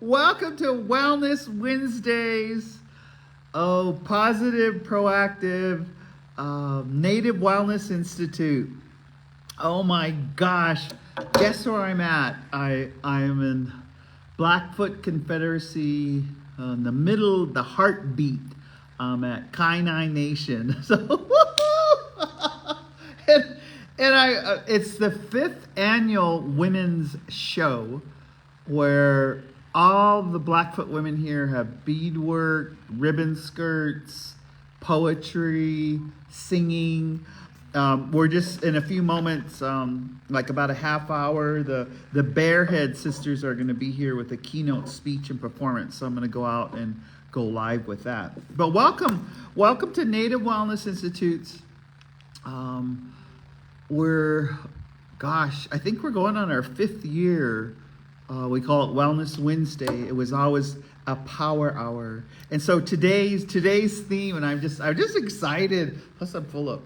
Welcome to Wellness Wednesdays. Oh, positive, proactive, Native Wellness Institute. Oh my gosh, guess where I'm at? I am in Blackfoot Confederacy, in the middle, the heartbeat. I'm at Kainai Nation. So, and it's the 5th annual women's show where all the Blackfoot women here have beadwork, ribbon skirts, poetry, singing. We're just in a few moments, like about a half hour, the Barehead sisters are going to be here with a keynote speech and performance. So I'm going to go out and go live with that. But welcome to Native Wellness Institutes. I think we're going on our 5th year. We call it Wellness Wednesday. It was always a power hour. And so today's theme, and I'm just excited. Plus I'm full of,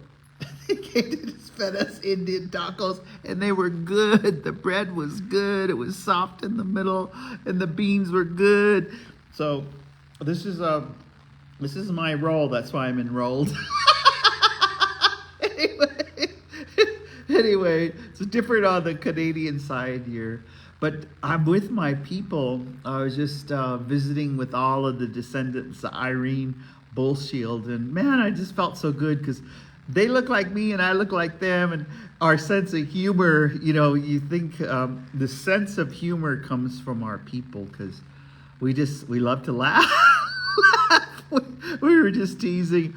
they came to just fed us Indian tacos, and they were good. The bread was good. It was soft in the middle, and the beans were good. So this is my role. That's why I'm enrolled. Anyway, it's different on the Canadian side here. But I'm with my people. I was just visiting with all of the descendants of Irene Bullshield. And man, I just felt so good because they look like me and I look like them. And our sense of humor, you think the sense of humor comes from our people because we love to laugh. We were just teasing.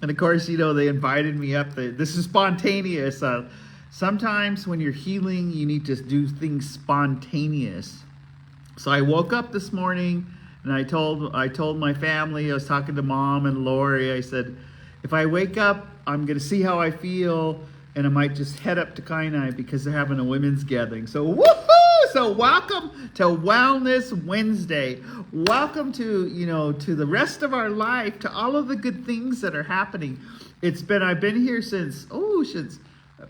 And of course, they invited me up. This is spontaneous. Sometimes when you're healing, you need to do things spontaneous. So I woke up this morning and I told my family, I was talking to Mom and Lori, I said, if I wake up, I'm going to see how I feel, and I might just head up to Kainai because they're having a women's gathering. So woohoo! So welcome to Wellness Wednesday. Welcome to the rest of our life, to all of the good things that are happening. I've been here since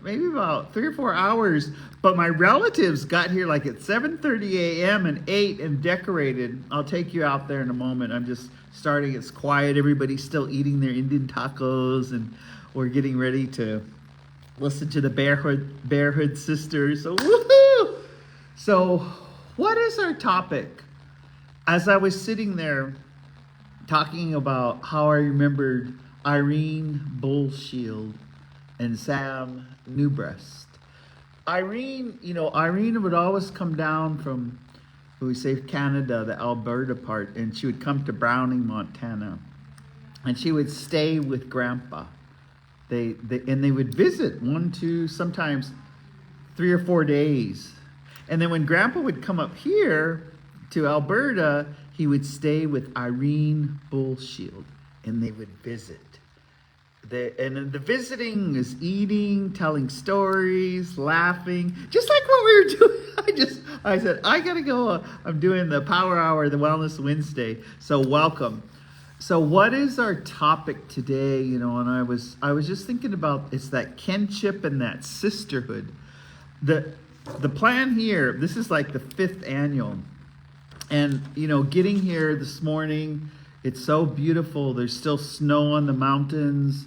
maybe about 3 or 4 hours, but my relatives got here like at 7:30 a.m. and ate and decorated. I'll take you out there in a moment. I'm just starting. It's quiet. Everybody's still eating their Indian tacos, and we're getting ready to listen to the Barehood sisters. So woohoo! So what is our topic? As I was sitting there talking about how I remembered Irene Bullshield and Sam Newbreast. Irene would always come down from, we say Canada, the Alberta part, and she would come to Browning, Montana, and she would stay with Grandpa. They would visit 1, 2, sometimes 3 or 4 days. And then when Grandpa would come up here to Alberta, he would stay with Irene Bullshield, and they would visit. And the visiting is eating, telling stories, laughing, just like what we were doing. I said, I gotta go. I'm doing the Power Hour, the Wellness Wednesday. So welcome. So what is our topic today? And I was just thinking about, it's that kinship and that sisterhood. The plan here, this is like the 5th annual. And, getting here this morning, it's so beautiful. There's still snow on the mountains.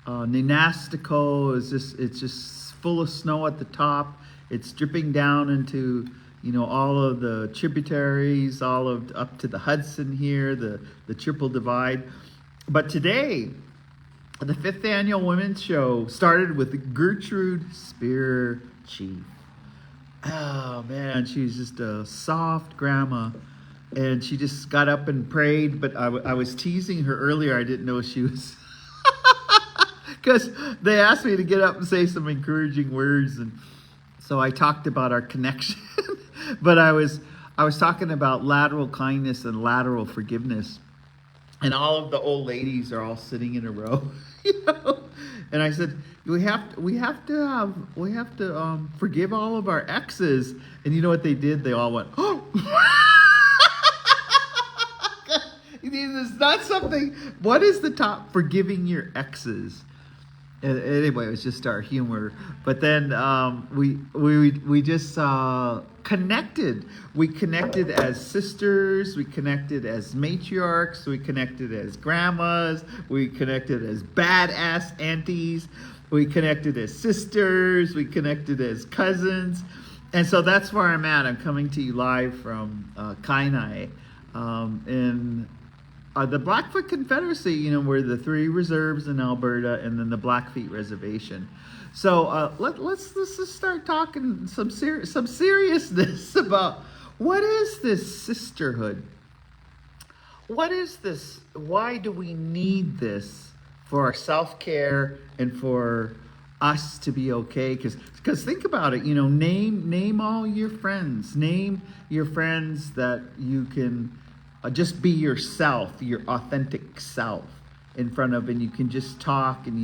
Nenastico it's just full of snow at the top. It's dripping down into, all of the tributaries, all of up to the Hudson here, the Triple Divide. But today, the 5th annual women's show started with Gertrude Spear Chief. Oh man, she's just a soft grandma. And she just got up and prayed, but I was teasing her earlier. I didn't know she was, because they asked me to get up and say some encouraging words, and so I talked about our connection. But I was talking about lateral kindness and lateral forgiveness, and all of the old ladies are all sitting in a row, And I said, we have to forgive all of our exes. And you know what they did? They all went, oh. It's not something. What is the top? Forgiving your exes. Anyway, it was just our humor. But then we just connected. We connected as sisters. We connected as matriarchs. We connected as grandmas. We connected as badass aunties. We connected as sisters. We connected as cousins. And so that's where I'm at. I'm coming to you live from Kainai in the Blackfoot Confederacy, we're the 3 reserves in Alberta and then the Blackfeet Reservation. So let's just start talking some seriousness about what is this sisterhood? What is this? Why do we need this for our self-care and for us to be okay? Because think about it, name all your friends. Name your friends that you can just be yourself, your authentic self in front of, and you can just talk and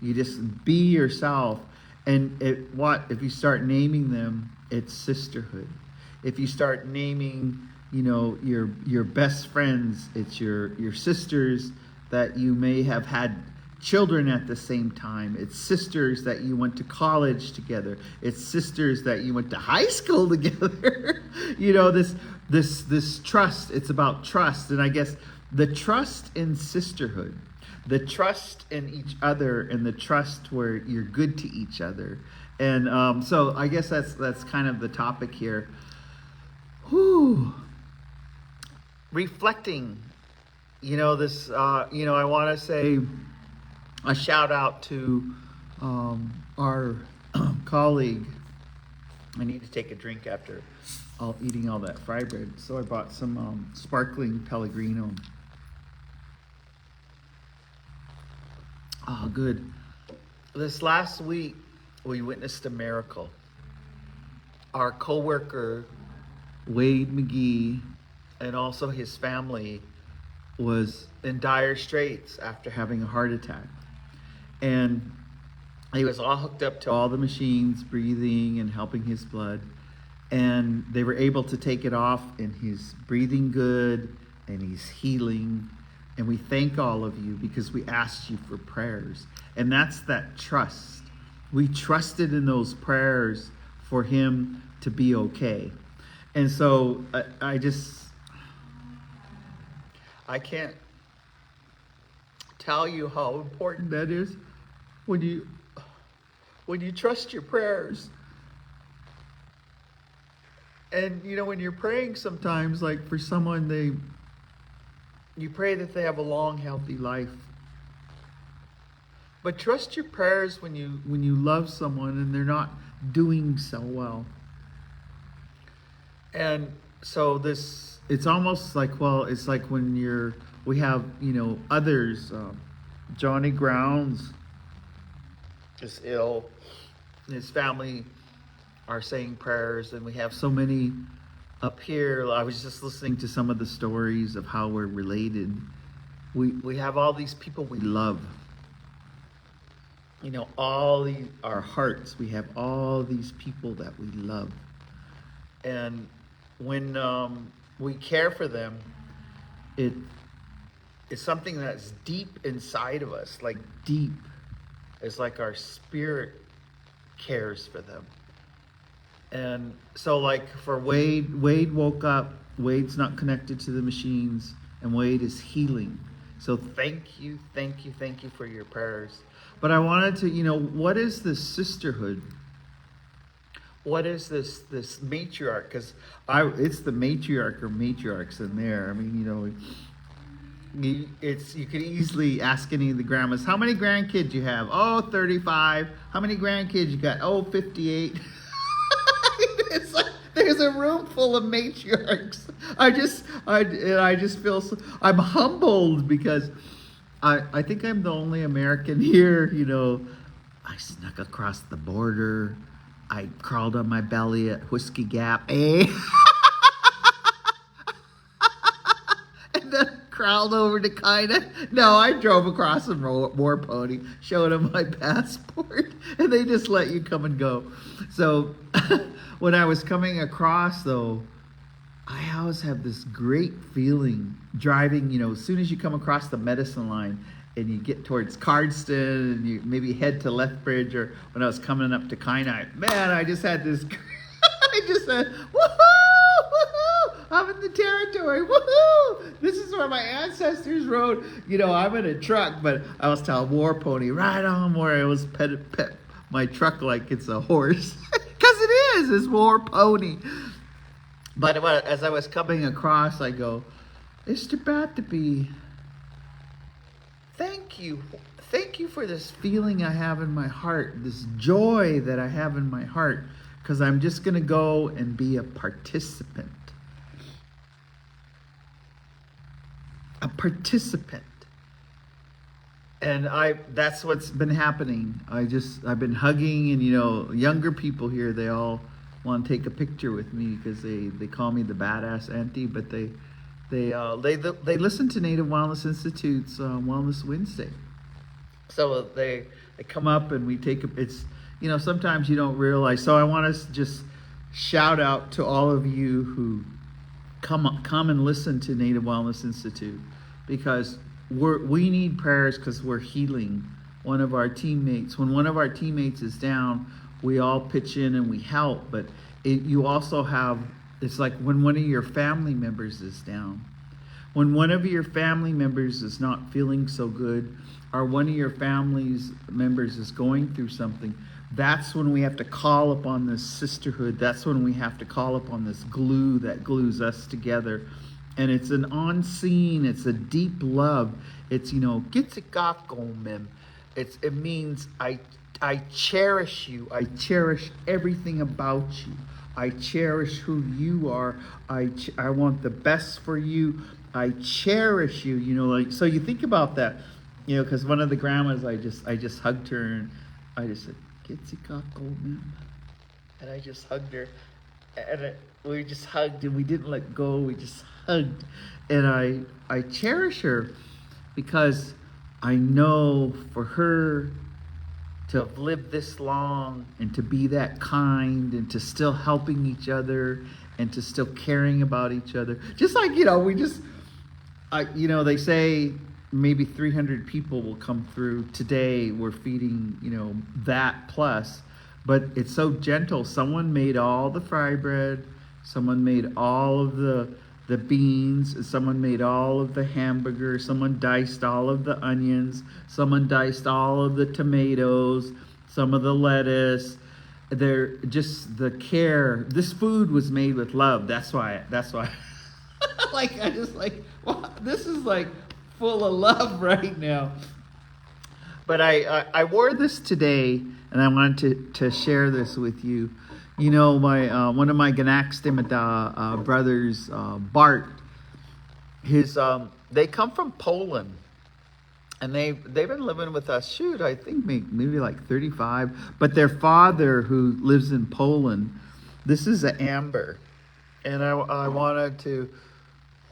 you just be yourself. And if you start naming them, it's sisterhood. If you start naming, your best friends, it's your sisters that you may have had children at the same time. It's sisters that you went to college together. It's sisters that you went to high school together. This trust, it's about trust. And I guess the trust in sisterhood, the trust in each other, and the trust where you're good to each other. And so I guess that's kind of the topic here. Reflecting, I want to say a shout out to our colleague. I need to take a drink after eating all that fry bread. So I bought some sparkling Pellegrino. Oh, good. This last week, we witnessed a miracle. Our coworker, Wade McGee, and also his family was in dire straits after having a heart attack. And he was all hooked up to all the machines, breathing and helping his blood. And they were able to take it off, and he's breathing good, and he's healing. And we thank all of you because we asked you for prayers. And that's that trust. We trusted in those prayers for him to be okay. And so I can't tell you how important that is when you trust your prayers. And when you're praying sometimes, like for someone, you pray that they have a long, healthy life. But trust your prayers when you love someone and they're not doing so well. And so it's almost like, it's like when we have, others. Johnny Grounds is ill. His family are saying prayers, and we have so many up here. I was just listening to some of the stories of how we're related. We have all these people we love. Our hearts, we have all these people that we love. And when we care for them, it's something that's deep inside of us, like deep. It's like our spirit cares for them. And so like for Wade woke up. Wade's not connected to the machines, and Wade is healing. So thank you for your prayers. But I wanted to, what is this sisterhood? What is this matriarch? Because it's the matriarch or matriarchs in there. I mean, you could easily ask any of the grandmas, how many grandkids you have? Oh, 35. How many grandkids you got? Oh, 58. It's like there's a room full of matriarchs. I just feel I'm humbled because I think I'm the only American here. I snuck across the border. I crawled on my belly at Whiskey Gap, and then crawled over to Kainai. No, I drove across in War Pony, showed them my passport, and they just let you come and go. So when I was coming across, though, I always have this great feeling driving, as soon as you come across the medicine line, and you get towards Cardston, and you maybe head to Lethbridge, or when I was coming up to Kainai, man, I just had this, I just said, woohoo, woohoo, I'm in the territory, woohoo, this is where my ancestors rode. You know, I'm in a truck, but I was telling War Pony, right on, where I was pet my truck like it's a horse, because it is, it's War Pony. But as I was coming across, I go, Mr. Batterby, thank you. Thank you for this feeling I have in my heart, this joy that I have in my heart, because I'm just going to go and be a participant. A participant. And that's what's been happening. I've been hugging, and younger people here, they all want to take a picture with me because they call me the badass auntie, but they listen to Native Wellness Institute's Wellness Wednesday. So they come up and we take it's sometimes you don't realize. So I want to just shout out to all of you who come and listen to Native Wellness Institute, because we need prayers, because we're healing one of our teammates. When one of our teammates is down, we all pitch in and we help, but you also have, it's like when one of your family members is down. When one of your family members is not feeling so good, or one of your family's members is going through something, that's when we have to call upon this sisterhood. That's when we have to call upon this glue that glues us together. And it's an unseen, it's a deep love. It's, Gitsikakomem. It means I cherish you. I cherish everything about you. I cherish who you are. I want the best for you. I cherish you. So you think about that, because one of the grandmas, I just hugged her, and I just said, Gitsikakomem. And I just hugged her, and we just hugged, and we didn't let go. We just hugged, and I cherish her, because I know for her to have lived this long, and to be that kind, and to still helping each other, and to still caring about each other. Just like, they say maybe 300 people will come through. Today we're feeding, that plus, but it's so gentle. Someone made all the fry bread. Someone made all of the beans. Someone made all of the hamburger. Someone diced all of the onions. Someone diced all of the tomatoes, some of the lettuce. They're just the care. This food was made with love. That's why wow, this is like full of love right now. But I wore this today, and I wanted to share this with you. My one of my Ganaxtimata brothers, Bart, they come from Poland, and they've been living with us. I think maybe like 35. But their father, who lives in Poland, this is an amber, and I wanted to.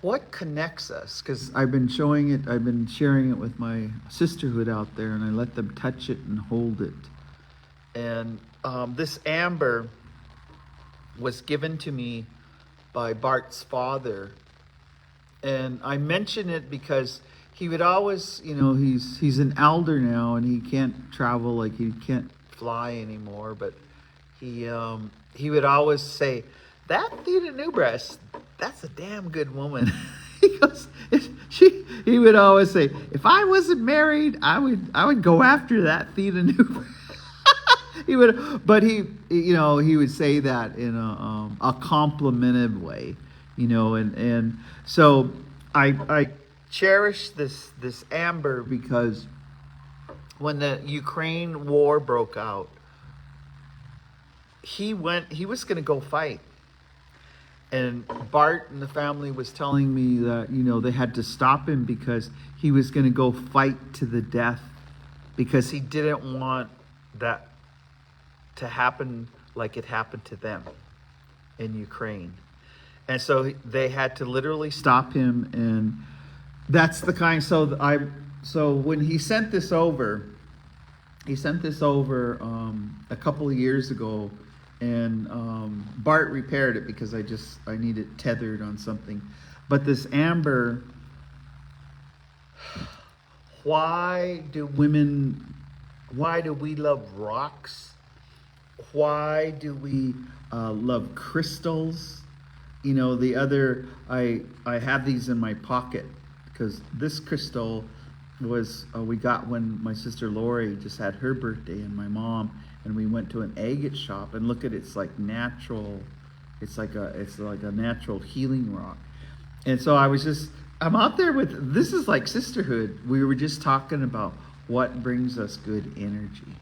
What connects us? Because I've been sharing it with my sisterhood out there, and I let them touch it and hold it. And this amber was given to me by Bart's father. And I mention it because he would always, he's an elder now, and he can't travel, like he can't fly anymore, but he would always say, that Theda Newbreast, that's a damn good woman. He would always say, if I wasn't married, I would go after that Theda Newbreast. He would say that in a complimented way, and so I cherish this amber, because when the Ukraine war broke out, he was going to go fight. And Bart and the family was telling me that, they had to stop him, because he was going to go fight to the death, because he didn't want that to happen like it happened to them in Ukraine. And so they had to literally stop him. And that's the kind, so when he sent this over a couple of years ago, and Bart repaired it, because I need it tethered on something. But this amber, why do we love rocks? Why do we love crystals? You know, I have these in my pocket because this crystal was we got when my sister Lori just had her birthday, and my mom, and we went to an agate shop, and look at it's like natural. It's like a natural healing rock. And so I'm out there with, this is like sisterhood. We were just talking about what brings us good energy.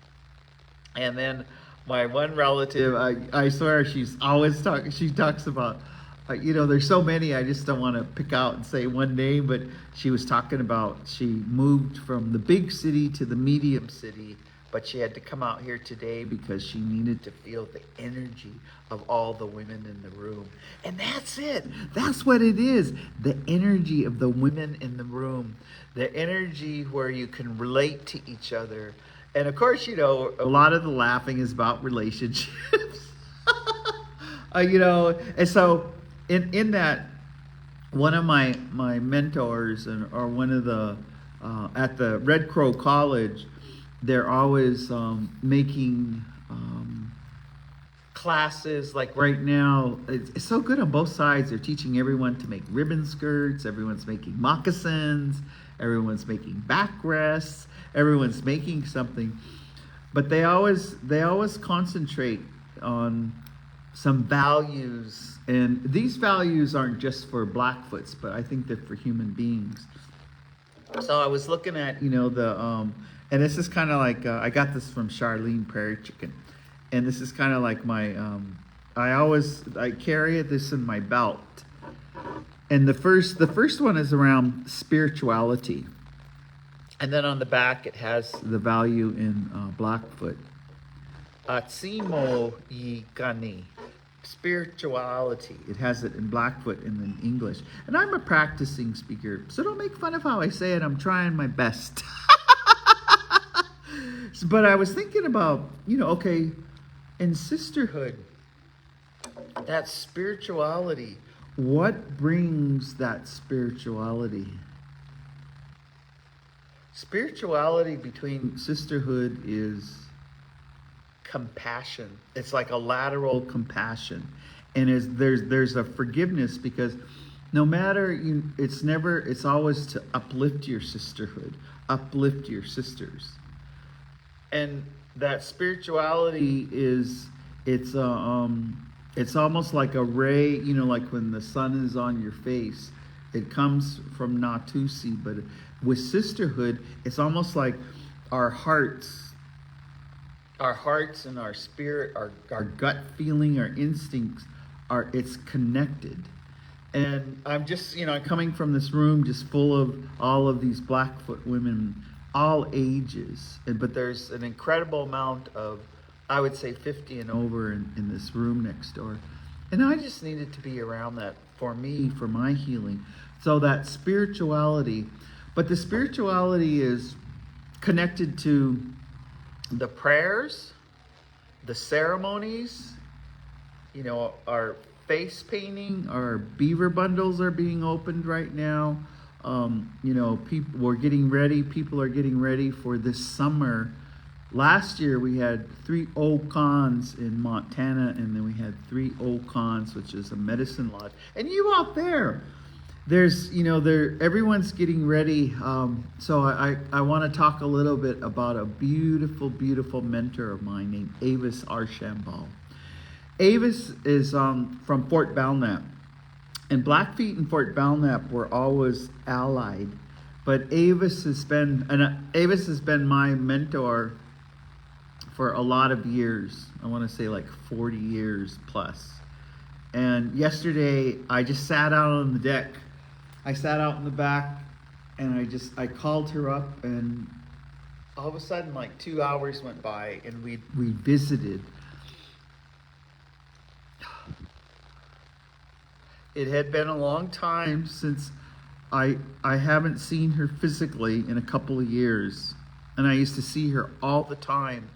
And then my one relative, I swear she's always talking, she talks about, there's so many, I just don't want to pick out and say one name, but she was talking about she moved from the big city to the medium city, but she had to come out here today because she needed to feel the energy of all the women in the room. And that's it. That's what it is. The energy of the women in the room. The energy where you can relate to each other. And of course, a lot of the laughing is about relationships. And so in that, one of my mentors or one of the, at the Red Crow College, they're always making classes. Like right now, it's so good on both sides. They're teaching everyone to make ribbon skirts. Everyone's making moccasins. Everyone's making backrests. Everyone's making something. But they always concentrate on some values. And these values aren't just for Blackfoots, but I think they're for human beings. So I was looking at, and this is kind of like, I got this from Charlene Prairie Chicken. And this is kind of like my, I carry this in my belt. And the first one is around spirituality. And then on the back, it has the value in Blackfoot. Atsimo Yikani. Spirituality. It has it in Blackfoot and in English. And I'm a practicing speaker, so don't make fun of how I say it. I'm trying my best. But I was thinking about, okay, in sisterhood, that spirituality, what brings that spirituality? Spirituality between sisterhood is compassion. It's like a lateral compassion. And there's a forgiveness, because no matter, it's always to uplift your sisterhood, uplift your sisters. And that spirituality it's almost like a ray, like when the sun is on your face. It comes from Natusi, but with sisterhood, it's almost like our hearts and our spirit, our gut feeling, our instincts it's connected. And I'm just, coming from this room just full of all of these Blackfoot women, all ages, but there's an incredible amount of, I would say 50 and over in this room next door. And I just needed to be around that for me, for my healing. So that spirituality, but the spirituality is connected to the prayers, the ceremonies, our face painting, our beaver bundles are being opened right now. We're getting ready. People are getting ready for this summer. Last year we had 3 Okons in Montana, and then we had 3 Okons, which is a medicine lodge. And you out there, everyone's getting ready. So I want to talk a little bit about a beautiful, beautiful mentor of mine named Avis Archambault. Avis is from Fort Belknap. And Blackfeet and Fort Belknap were always allied, but Avis has been my mentor for a lot of years. I want to say like 40 years plus. And yesterday I just sat out on the deck. I sat out in the back, and I called her up, and all of a sudden like 2 hours went by, and we visited. It had been a long time since I haven't seen her physically in a couple of years. And I used to see her all the time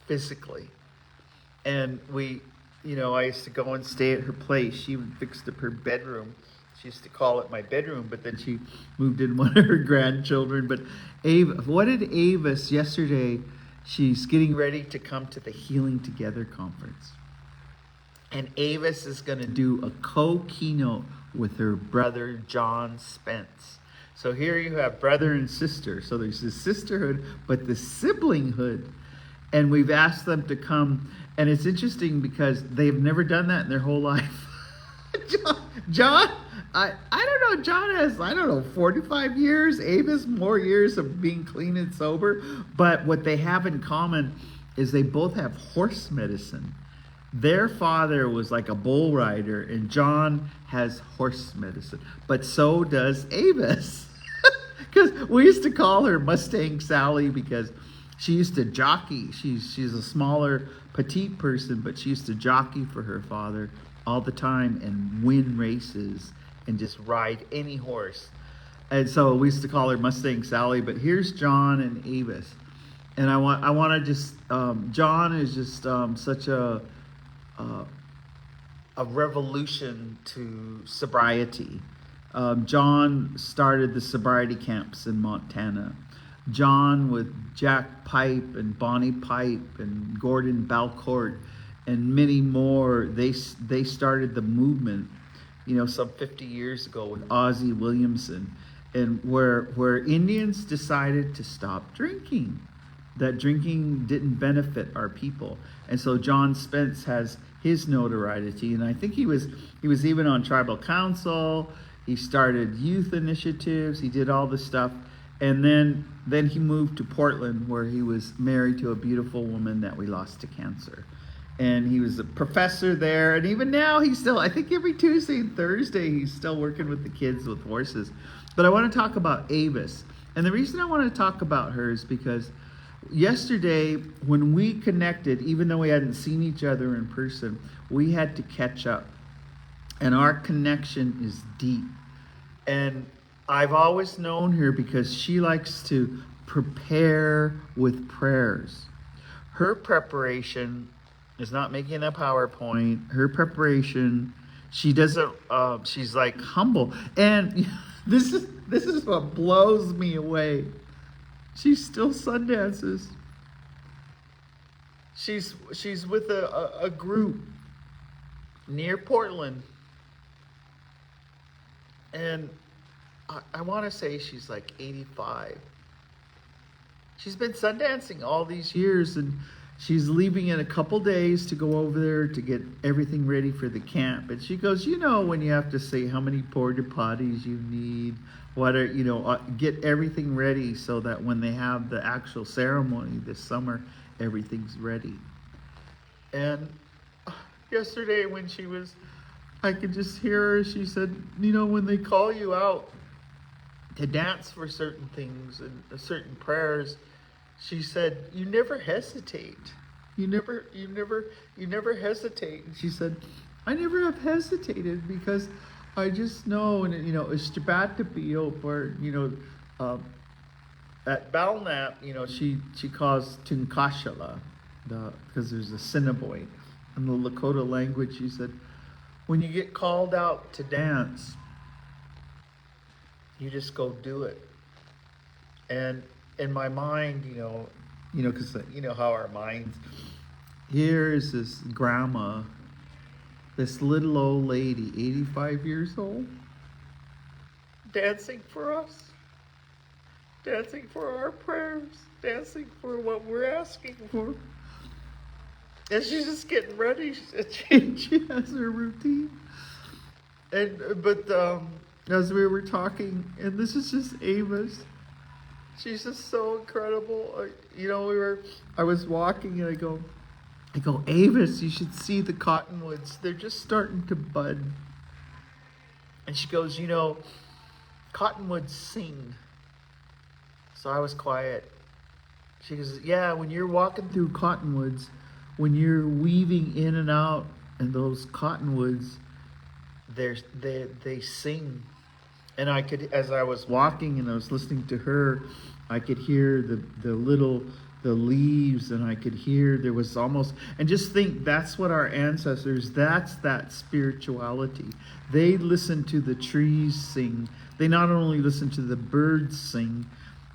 physically. And I used to go and stay at her place. She even fixed up her bedroom. She used to call it my bedroom, but then she moved in one of her grandchildren. But what did Avis yesterday? She's getting ready to come to the Healing Together conference. And Avis is going to do a co-keynote with her brother, John Spence. So here you have brother and sister. So there's this sisterhood, but the siblinghood. And we've asked them to come. And it's interesting because they've never done that in their whole life. John, I don't know. John has, 45 years. Avis, more years of being clean and sober. But what they have in common is they both have horse medicine. Their father was like a bull rider, and John has horse medicine. But so does Avis. Because we used to call her Mustang Sally because she used to jockey. She's a smaller, petite person, but she used to jockey for her father all the time and win races and just ride any horse. And so we used to call her Mustang Sally. But here's John and Avis. And I want to just, John is just such a revolution to sobriety. John started the sobriety camps in Montana. John with Jack Pipe and Bonnie Pipe and Gordon Balcourt and many more, they started the movement, some 50 years ago with Ozzie Williamson, and where Indians decided to stop drinking. That drinking didn't benefit our people. And so John Spence has his notoriety, and I think he was even on tribal council. He started youth initiatives. He did all this stuff. And then he moved to Portland, where he was married to a beautiful woman that we lost to cancer. And he was a professor there. And even now, he's still, I think every Tuesday and Thursday, he's still working with the kids with horses. But I want to talk about Avis. And the reason I want to talk about her is because yesterday, when we connected, even though we hadn't seen each other in person, we had to catch up. And our connection is deep. And I've always known her because she likes to prepare with prayers. Her preparation is not making a PowerPoint. Her preparation, she doesn't, she's like humble. And this is what blows me away. She still sun dances. She's with a group near Portland. And I want to say she's like 85. She's been sun dancing all these years, and she's leaving in a couple days to go over there to get everything ready for the camp. And she goes, when you have to say how many porta potties you need, get everything ready so that when they have the actual ceremony this summer, everything's ready. And yesterday when I could just hear her, she said, when they call you out to dance for certain things and certain prayers, she said, you never hesitate. You never hesitate. And she said, I never have hesitated because I just know, and it's Shabbat to be over, at Belknap, she calls Tunkashala, because there's a Assiniboine. In the Lakota language, she said, when you get called out to dance, you just go do it. And in my mind, because how our minds, here's this grandma, this little old lady, 85 years old, dancing for us, dancing for our prayers, dancing for what we're asking for. And she's just getting ready. She has her routine. But as we were talking, and this is just Avis, she's just so incredible. I was walking and I go, Avis, you should see the cottonwoods. They're just starting to bud. And she goes, cottonwoods sing. So I was quiet. She goes, yeah, when you're walking through cottonwoods, when you're weaving in and out in those cottonwoods, they sing. And I could, as I was walking and I was listening to her, I could hear the the leaves, and I could hear there was almost, and just think that's what our ancestors, that's that spirituality. They listened to the trees sing. They not only listened to the birds sing,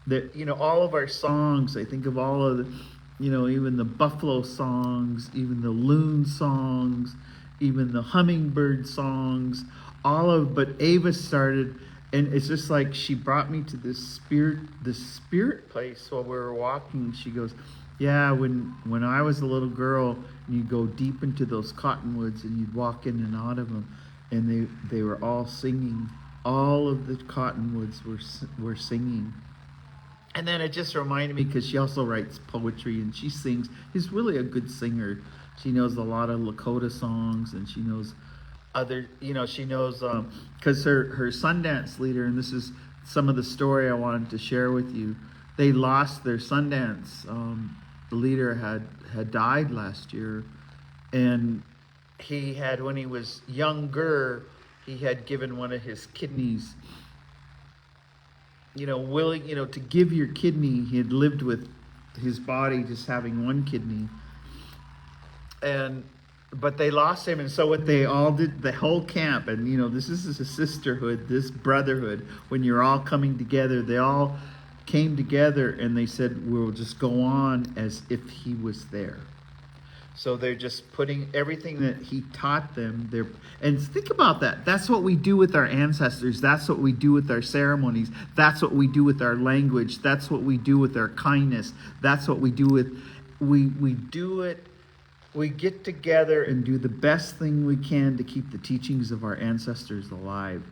that, you know, all of our songs, I think of all of the, you know, even the buffalo songs, even the loon songs, even the hummingbird songs, all of, but Ava started, and it's just like she brought me to this spirit place while we were walking. She goes, yeah, when I was a little girl, you'd go deep into those cottonwoods and you'd walk in and out of them, and they were all singing. All of the cottonwoods were singing. And then it just reminded me, because she also writes poetry and she sings. She's really a good singer. She knows a lot of Lakota songs, and she knows other, you know, she knows, because her Sundance leader, and this is some of the story I wanted to share with you. They lost their Sundance. The leader had died last year, and he had, when he was younger, he had given one of his kidneys, you know, willing, you know, to give your kidney. He had lived with his body just having one kidney, but they lost him. And so what they all did, the whole camp, and you know, this is a sisterhood, this brotherhood, when you're all coming together, they all came together and they said, we'll just go on as if he was there. So they're just putting everything that he taught them there. And think about that. That's what we do with our ancestors. That's what we do with our ceremonies. That's what we do with our language. That's what we do with our kindness. That's what we do with, we do it. We get together and do the best thing we can to keep the teachings of our ancestors alive.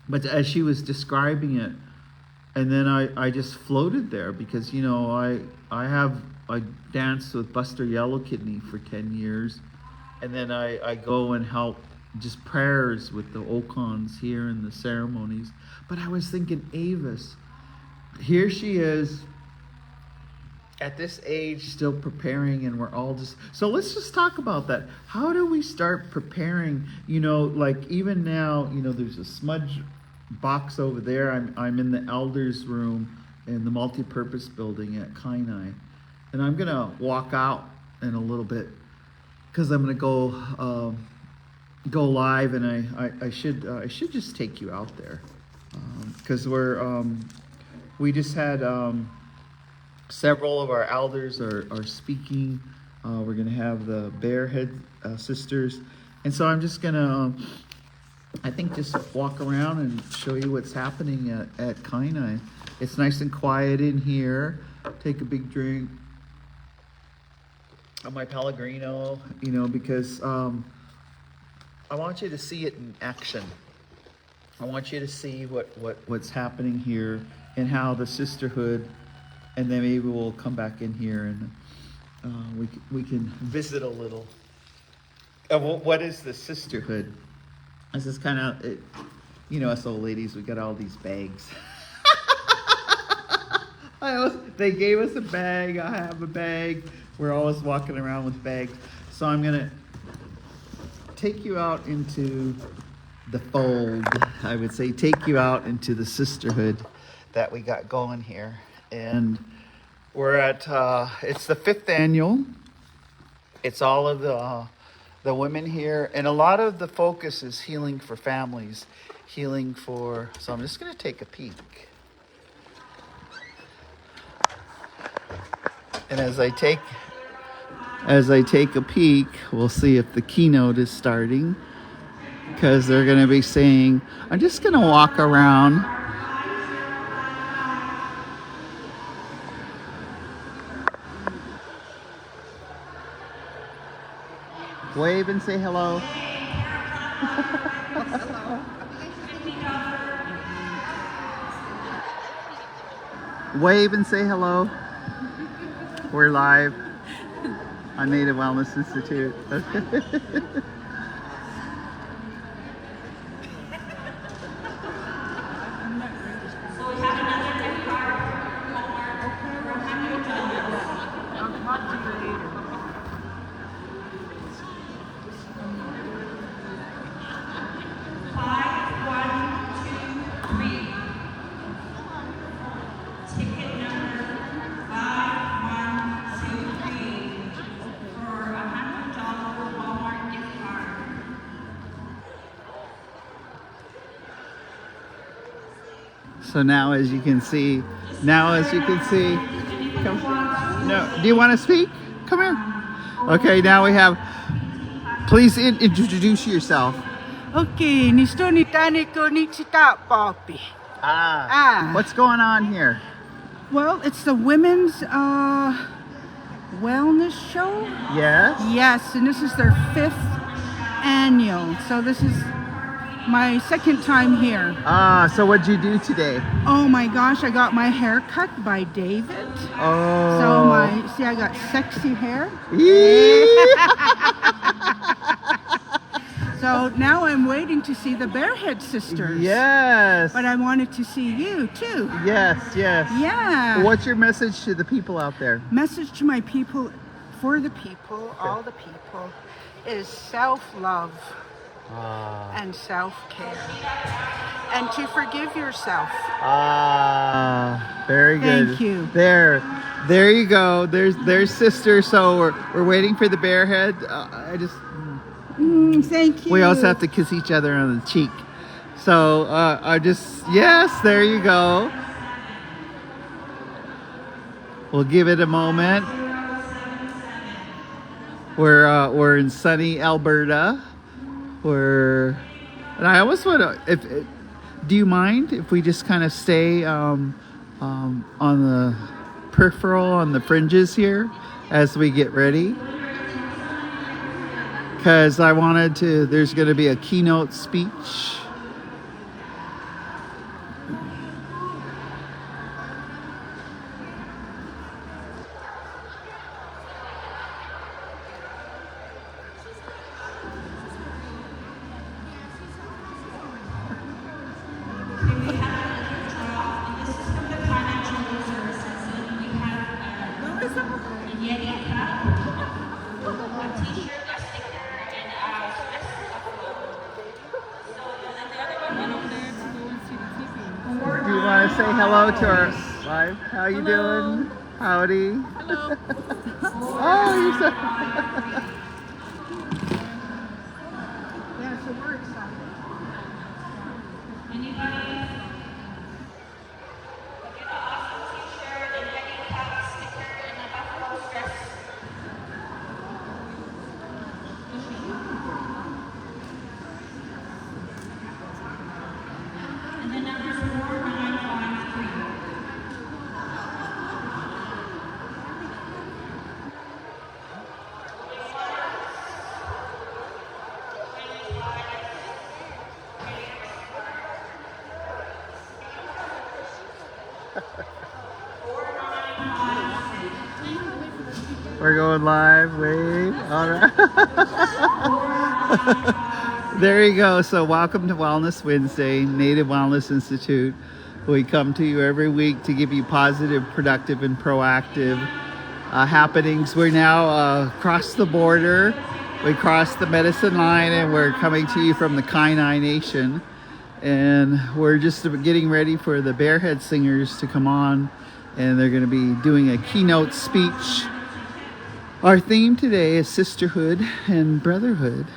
But as she was describing it, and then I just floated there, because, you know, I danced with Buster Yellow Kidney for 10 years. And then I go and help just prayers with the Okons here in the ceremonies. But I was thinking, Avis, here she is at this age still preparing, and we're all just, so let's just talk about that. How do we start preparing? You know, like even now, you know, there's a smudge box over there. I'm in the elders room in the multi-purpose building at Kainai. And I'm going to walk out in a little bit, because I'm going to go live, and I should just take you out there, because we just had several of our elders are speaking. We're going to have the Bearhead sisters, and so I'm just going to I think just walk around and show you what's happening at Kainai. It's nice and quiet in here. Take a big drink of my Pellegrino, you know, because I want you to see it in action. I want you to see what's happening here, and how the sisterhood, and then maybe we'll come back in here and we can visit a little. What is the sisterhood? This is kind of, you know, us old ladies, we got all these bags. They gave us a bag. I have a bag. We're always walking around with bags. So I'm going to take you out into the fold. I would say take you out into the sisterhood that we got going here. And we're at, it's the 5th annual. It's all of the women here. And a lot of the focus is healing for families. Healing for, so I'm just going to take a peek. And as I take a peek, we'll see if the keynote is starting, because they're going to be saying, I'm just going to walk around. Wave and say hello. Wave and say hello. We're live on Native Wellness Institute. So now, as you can see, come. No, do you want to speak? Come here. Okay, now we have. Please introduce yourself. Okay, nisto ni tani ko ni chita papi. What's going on here? Well, it's the women's wellness show. Yes. Yes, and this is their 5th annual. So this is my 2nd time here. So what'd you do today? Oh my gosh, I got my hair cut by David. Oh. So I got sexy hair. So now I'm waiting to see the Barehead sisters. Yes. But I wanted to see you too. Yes, yes. Yeah. What's your message to the people out there? Message to my people, for the people, all the people, is self-love and self-care. And to forgive yourself. Very good. Thank you. There you go. There's sister. So we're waiting for the Barehead. Thank you. We also have to kiss each other on the cheek. So yes, there you go. We'll give it a moment. We're in sunny Alberta. And I almost want to. Do you mind if we just kind of stay on the peripheral, on the fringes here, as we get ready? Because I wanted to. There's going to be a keynote speech. Do you want to say hello to our live? How you doing? Howdy. Hello. Oh, you're so. Yeah, so we're excited. We're going live. Wait. All right. There you go. So welcome to Wellness Wednesday, Native Wellness Institute. We come to you every week to give you positive, productive, and proactive happenings. We're now across the border. We crossed the medicine line and we're coming to you from the Kainai Nation. And we're just getting ready for the Barehead Singers to come on, and they're going to be doing a keynote speech. Our theme today is sisterhood and brotherhood.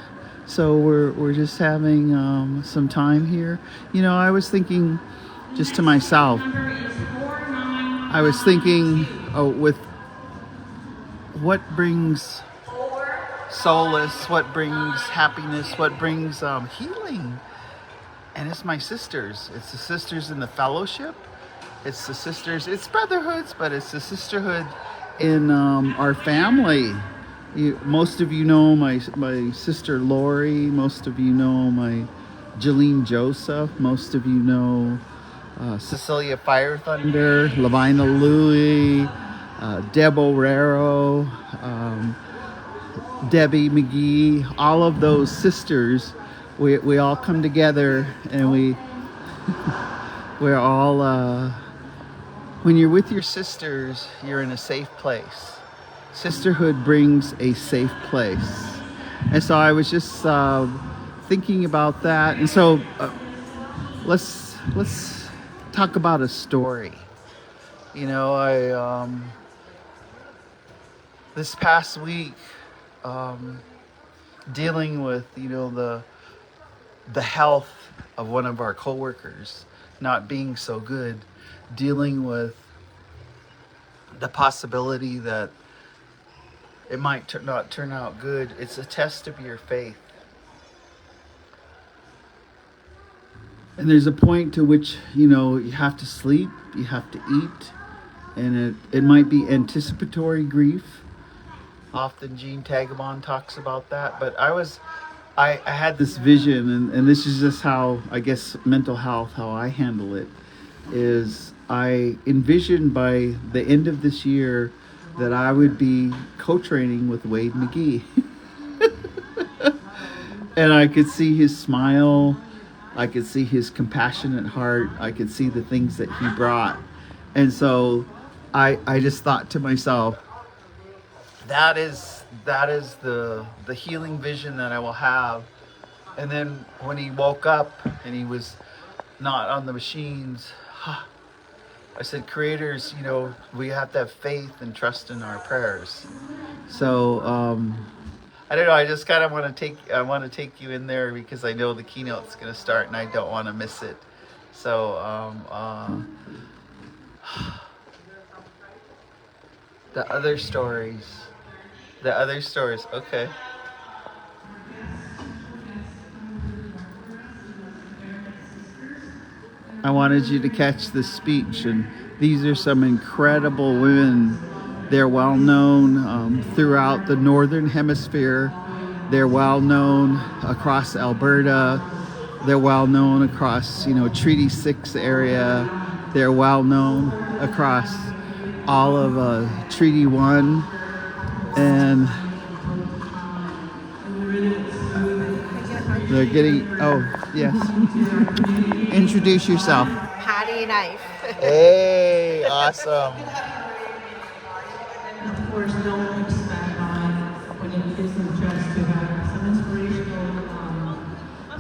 So we're just having some time here. You know, I was thinking just to myself, I was thinking with what brings solace, what brings happiness, what brings healing. And it's my sisters. It's the sisters in the fellowship. It's the sisters, it's brotherhoods, but it's the sisterhood in our family. Most of you know my sister Lori. Most of you know my Jeline Joseph. Most of you know Cecilia Fire Thunder, Lavina Louie, Deb O'Rero, Debbie McGee. All of those sisters, we all come together, and we're all. When you're with your sisters, you're in a safe place. Sisterhood brings a safe place. And so I was just thinking about that. And so let's talk about a story. You know, I this past week dealing with, you know, the health of one of our coworkers. not being so good, dealing with the possibility that it might not turn out good. It's a test of your faith. And there's a point to which, you know, you have to sleep, you have to eat, and it might be anticipatory grief. Often Gene Tagabon talks about that, but I had this vision, and this is just how, I guess, mental health, how I handle it, is I envisioned by the end of this year that I would be co-training with Wade McGee. And I could see his smile, I could see his compassionate heart, I could see the things that he brought. And so I just thought to myself, that is the healing vision that I will have. And then when he woke up and he was not on the machines, I said, creators, you know, we have to have faith and trust in our prayers. So I don't know, I just kind of want to take you in there because I know the keynote's going to start and I don't want to miss it. So the other stories, okay. I wanted you to catch this speech, and these are some incredible women. They're well known throughout the Northern Hemisphere. They're well known across Alberta. They're well known across, you know, Treaty 6 area. They're well known across all of Treaty 1. And they're getting, oh, yes. Introduce yourself. Patty Knife. Hey, awesome. Of course, don't expect when you get some just to have some inspirational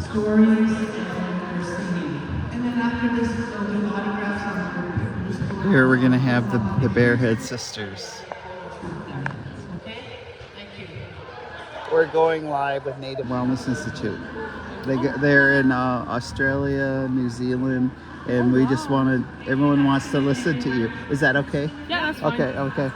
stories and their singing. And then after this, they'll do autographs on the Here we're going to have the Barehead Sisters. Okay? Thank you. We're going live with Native Wellness Institute. They're in Australia, New Zealand, and we just everyone wants to listen to you. Is that okay? Yeah, that's fine. Okay.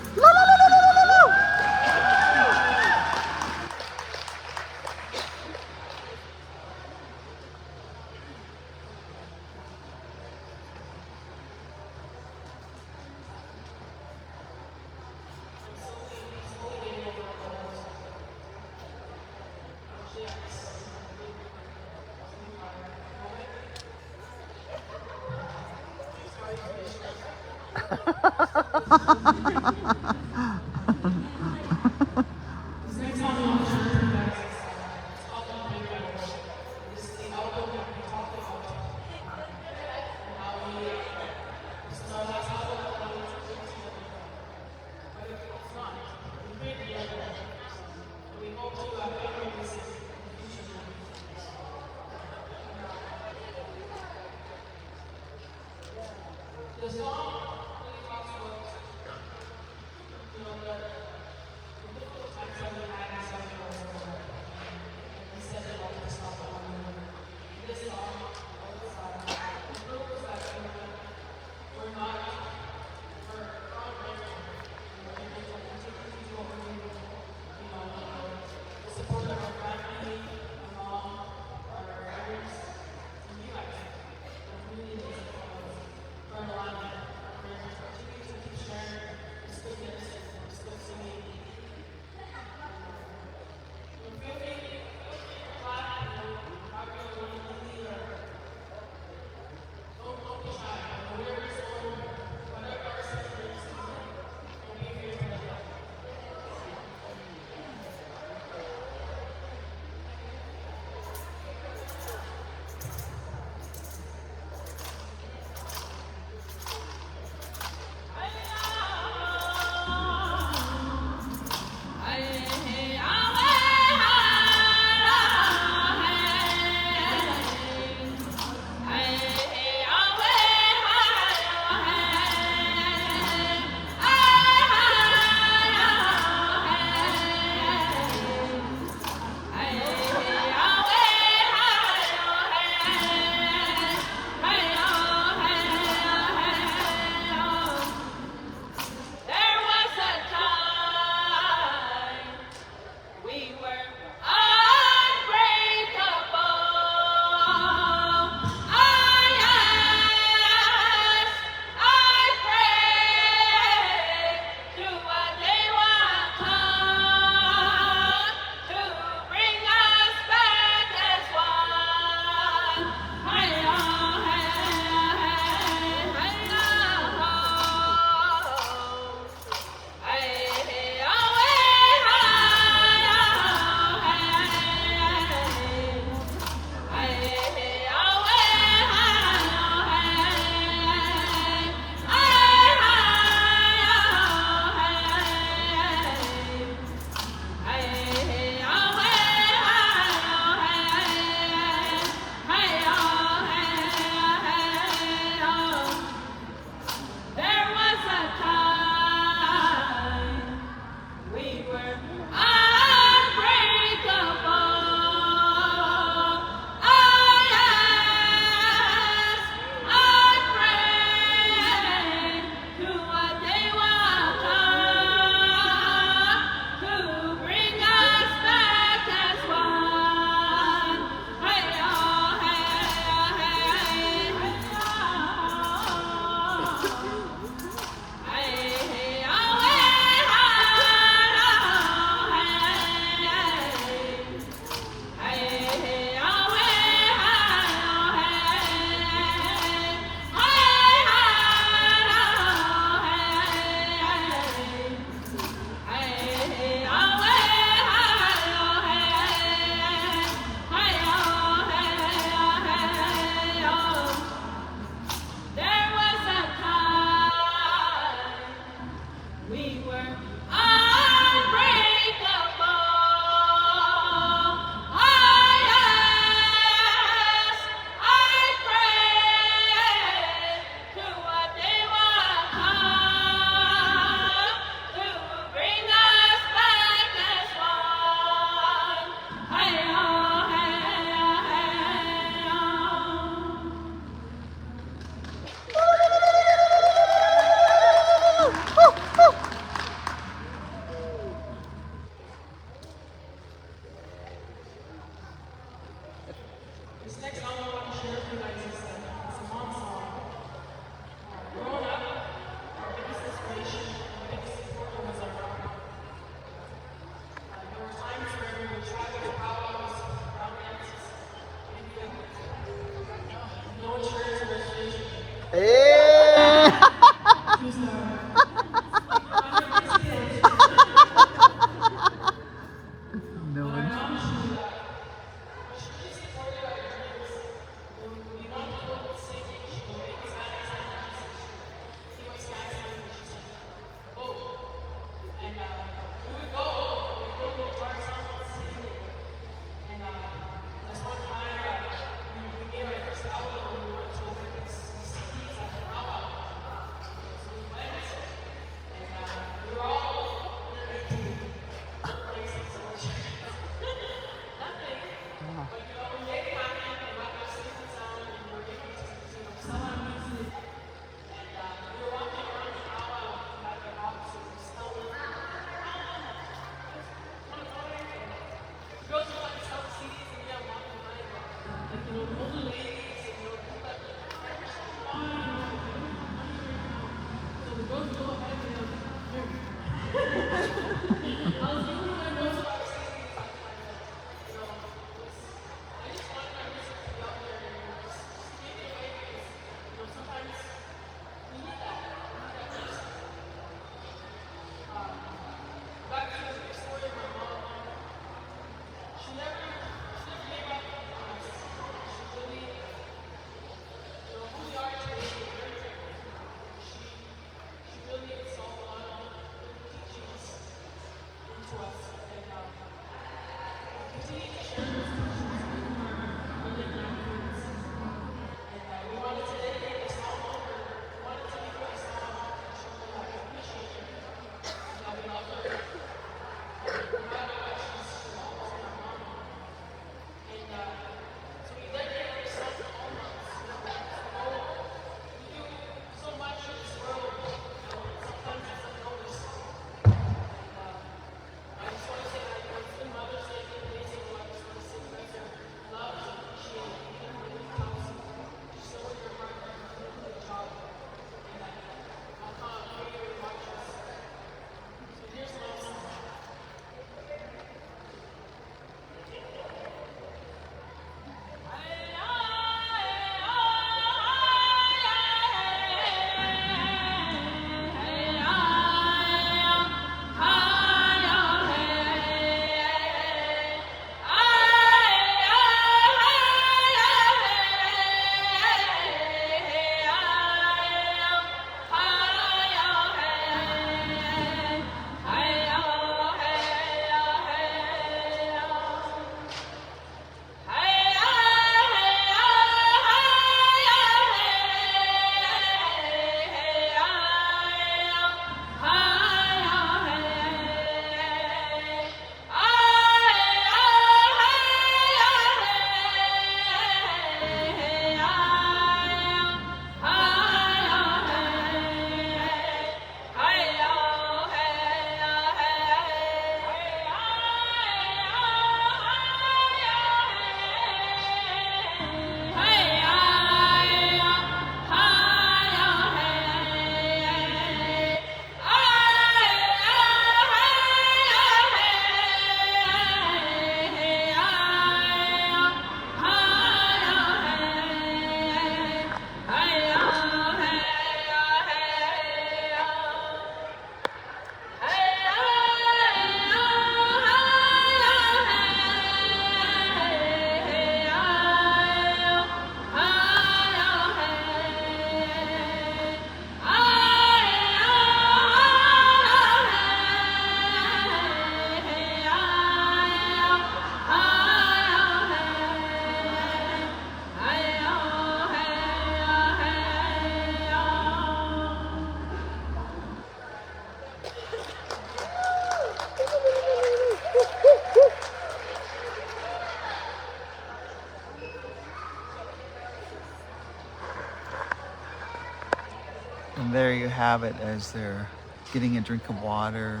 And there you have it as they're getting a drink of water,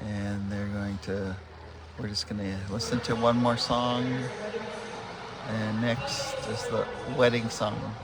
and we're just gonna listen to one more song, and next is the wedding song.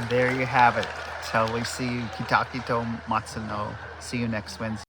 And there you have it. Till we see you, Kitakito Matsuno. See you next Wednesday.